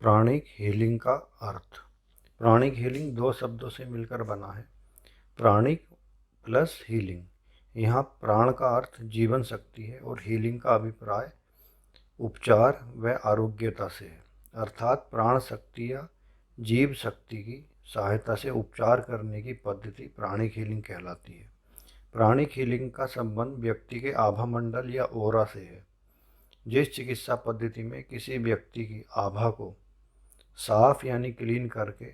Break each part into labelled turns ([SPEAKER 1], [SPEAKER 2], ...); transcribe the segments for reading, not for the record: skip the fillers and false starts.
[SPEAKER 1] Pranic healing का अर्थ। Pranic healing दो शब्दों से मिलकर बना है, प्राणिक प्लस हीलिंग। यहाँ प्राण का अर्थ जीवन शक्ति है और हीलिंग का अभिप्राय उपचार व आरोग्यता से है, अर्थात प्राण शक्ति या जीव शक्ति की सहायता से उपचार करने की पद्धति प्राणिक हीलिंग कहलाती है। प्राणिक हीलिंग का संबंध व्यक्ति के आभा मंडल या ओरा से है। जिस चिकित्सा पद्धति में किसी व्यक्ति की आभा को साफ यानी क्लीन करके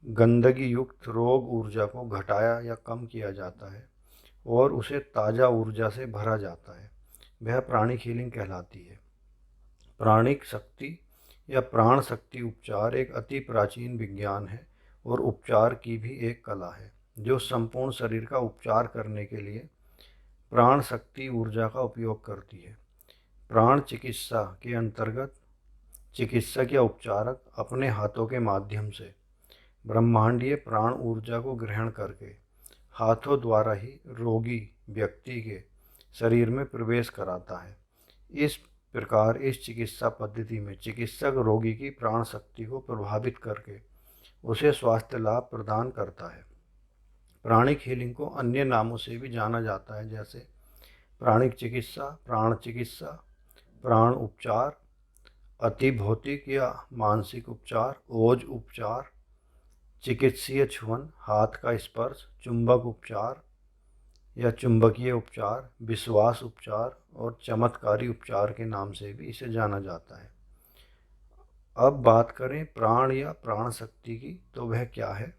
[SPEAKER 1] गंदगी युक्त रोग ऊर्जा को घटाया या कम किया जाता है और उसे ताज़ा ऊर्जा से भरा जाता है, वह प्राणिक हीलिंग कहलाती है। प्राणिक शक्ति या प्राण शक्ति उपचार एक अति प्राचीन विज्ञान है और उपचार की भी एक कला है, जो संपूर्ण शरीर का उपचार करने के लिए प्राण शक्ति ऊर्जा का उपयोग करती है। प्राण चिकित्सा के अंतर्गत चिकित्सक या उपचारक अपने हाथों के माध्यम से ब्रह्मांडीय प्राण ऊर्जा को ग्रहण करके हाथों द्वारा ही रोगी व्यक्ति के शरीर में प्रवेश कराता है। इस प्रकार इस चिकित्सा पद्धति में चिकित्सक रोगी की प्राण शक्ति को प्रभावित करके उसे स्वास्थ्य लाभ प्रदान करता है। प्राणिक हीलिंग को अन्य नामों से भी जाना जाता है, जैसे प्राणिक चिकित्सा, प्राण चिकित्सा, प्राण उपचार, अति भौतिक या मानसिक उपचार, ओज उपचार, चिकित्सीय छुअन, हाथ का स्पर्श, चुंबक उपचार या चुंबकीय उपचार, विश्वास उपचार और चमत्कारी उपचार के नाम से भी इसे जाना जाता है। अब बात करें प्राण या प्राण शक्ति की, तो वह क्या है।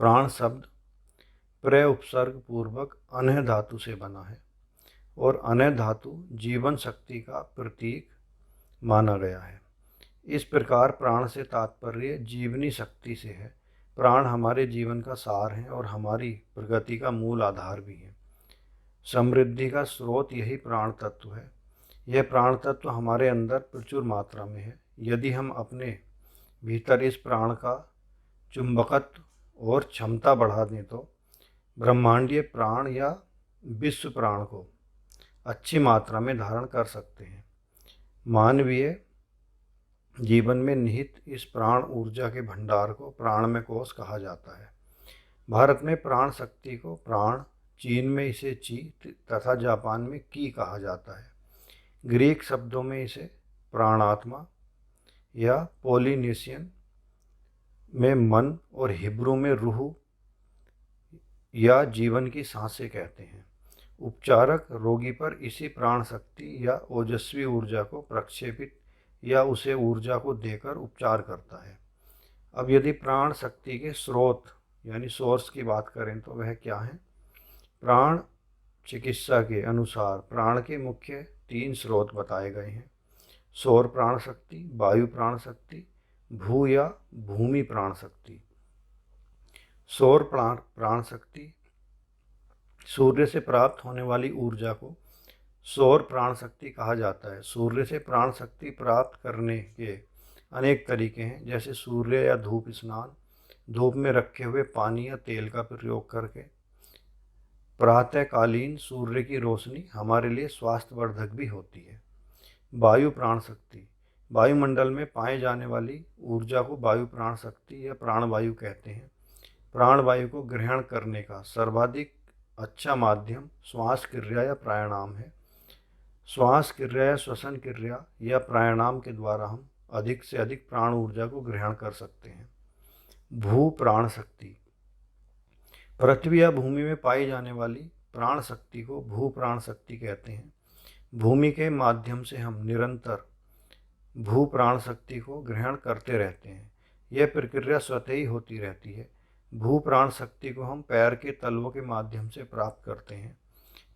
[SPEAKER 1] प्राण शब्द प्रय उपसर्ग पूर्वक अनह धातु से बना है और अनह धातु जीवन शक्ति का प्रतीक माना गया है। इस प्रकार प्राण से तात्पर्य जीवनी शक्ति से है। प्राण हमारे जीवन का सार है और हमारी प्रगति का मूल आधार भी है। समृद्धि का स्रोत यही प्राण तत्व है। यह प्राण तत्व हमारे अंदर प्रचुर मात्रा में है। यदि हम अपने भीतर इस प्राण का चुंबकत्व और क्षमता बढ़ा दें तो ब्रह्मांडीय प्राण या विश्व प्राण को अच्छी मात्रा में धारण कर सकते हैं। मानवीय जीवन में निहित इस प्राण ऊर्जा के भंडार को प्राणमय कोश कहा जाता है। भारत में प्राण शक्ति को प्राण, चीन में इसे ची तथा जापान में की कहा जाता है। ग्रीक शब्दों में इसे प्राणात्मा या पोलिनेशियन में मन और हिब्रू में रूह या जीवन की सांसें कहते हैं। उपचारक रोगी पर इसी प्राण शक्ति या ओजस्वी ऊर्जा को प्रक्षेपित या उसे ऊर्जा को देकर उपचार करता है। अब यदि प्राण शक्ति के स्रोत यानी सोर्स की बात करें तो वह क्या है। प्राण चिकित्सा के अनुसार प्राण के मुख्य 3 स्रोत बताए गए हैं: सौर प्राण शक्ति, वायु प्राण शक्ति, भू या भूमि प्राण शक्ति। सौर प्राण शक्ति सूर्य से प्राप्त होने वाली ऊर्जा को सौर प्राण शक्ति कहा जाता है। सूर्य से प्राण शक्ति प्राप्त करने के अनेक तरीके हैं, जैसे सूर्य या धूप स्नान, धूप में रखे हुए पानी या तेल का प्रयोग करके। प्रातःकालीन सूर्य की रोशनी हमारे लिए स्वास्थ्यवर्धक भी होती है। वायु प्राण शक्ति, वायुमंडल में पाए जाने वाली ऊर्जा को वायु प्राण शक्ति या प्राणवायु कहते हैं। प्राणवायु को ग्रहण करने का सर्वाधिक अच्छा माध्यम श्वास क्रिया या प्राणायाम है। श्वास क्रिया या श्वसन क्रिया या प्राणायाम के द्वारा हम अधिक से अधिक प्राण ऊर्जा को ग्रहण कर सकते हैं। भू प्राण शक्ति, पृथ्वी या भूमि में पाई जाने वाली प्राण शक्ति को भू प्राण शक्ति कहते हैं। भूमि के माध्यम से हम निरंतर भू प्राण शक्ति को ग्रहण करते रहते हैं। यह प्रक्रिया स्वतः ही होती रहती है। भू प्राण शक्ति को हम पैर के तलवों के माध्यम से प्राप्त करते हैं।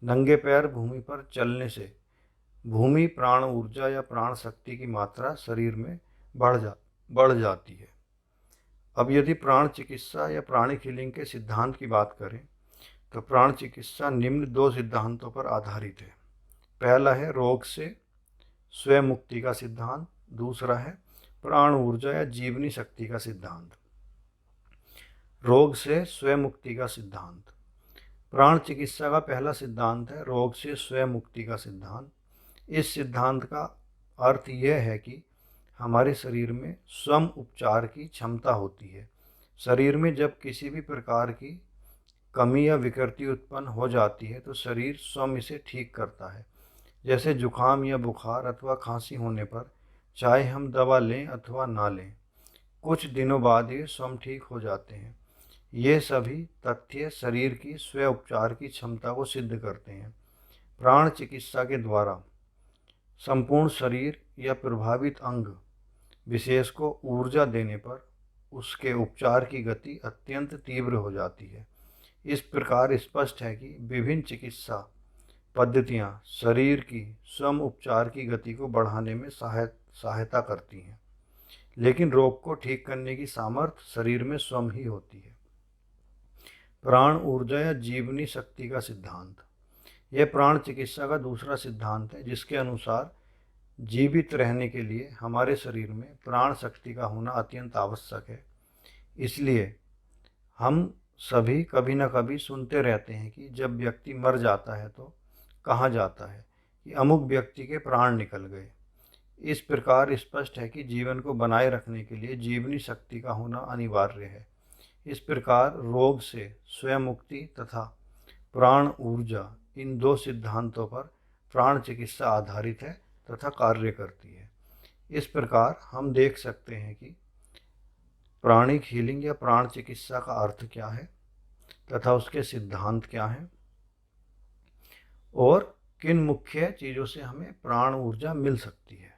[SPEAKER 1] नंगे पैर भूमि पर चलने से भूमि प्राण ऊर्जा या प्राण शक्ति की मात्रा शरीर में बढ़ जाती है। अब यदि प्राण चिकित्सा या प्राणिक हीलिंग के सिद्धांत की बात करें तो प्राण चिकित्सा निम्न 2 सिद्धांतों पर आधारित है। पहला है रोग से स्वयं मुक्ति का सिद्धांत, दूसरा है प्राण ऊर्जा या जीवनी शक्ति का सिद्धांत। रोग से स्वयं मुक्ति का सिद्धांत। प्राण चिकित्सा का पहला सिद्धांत है रोग से स्वयं मुक्ति का सिद्धांत। इस सिद्धांत का अर्थ यह है कि हमारे शरीर में स्वयं उपचार की क्षमता होती है। शरीर में जब किसी भी प्रकार की कमी या विकृति उत्पन्न हो जाती है तो शरीर स्वयं इसे ठीक करता है। जैसे जुखाम या बुखार अथवा खांसी होने पर चाहे हम दवा लें अथवा ना लें, कुछ दिनों बाद ये स्वयं ठीक हो जाते हैं। ये सभी तथ्य शरीर की स्व उपचार की क्षमता को सिद्ध करते हैं। प्राण चिकित्सा के द्वारा संपूर्ण शरीर या प्रभावित अंग विशेष को ऊर्जा देने पर उसके उपचार की गति अत्यंत तीव्र हो जाती है। इस प्रकार स्पष्ट है कि विभिन्न चिकित्सा पद्धतियां शरीर की स्वयं उपचार की गति को बढ़ाने में सहायता करती हैं, लेकिन रोग को ठीक करने की सामर्थ्य शरीर में स्वयं ही होती है। प्राण ऊर्जा या जीवनी शक्ति का सिद्धांत, यह प्राण चिकित्सा का दूसरा सिद्धांत है, जिसके अनुसार जीवित रहने के लिए हमारे शरीर में प्राण शक्ति का होना अत्यंत आवश्यक है। इसलिए हम सभी कभी न कभी सुनते रहते हैं कि जब व्यक्ति मर जाता है तो कहा जाता है कि अमुक व्यक्ति के प्राण निकल गए। इस प्रकार स्पष्ट है कि जीवन को बनाए रखने के लिए जीवनी शक्ति का होना अनिवार्य है। इस प्रकार रोग से स्वयं मुक्ति तथा प्राण ऊर्जा, इन दो सिद्धांतों पर प्राण चिकित्सा आधारित है तथा कार्य करती है। इस प्रकार हम देख सकते हैं कि प्राणिक हीलिंग या प्राण चिकित्सा का अर्थ क्या है तथा उसके सिद्धांत क्या हैं और किन मुख्य चीज़ों से हमें प्राण ऊर्जा मिल सकती है।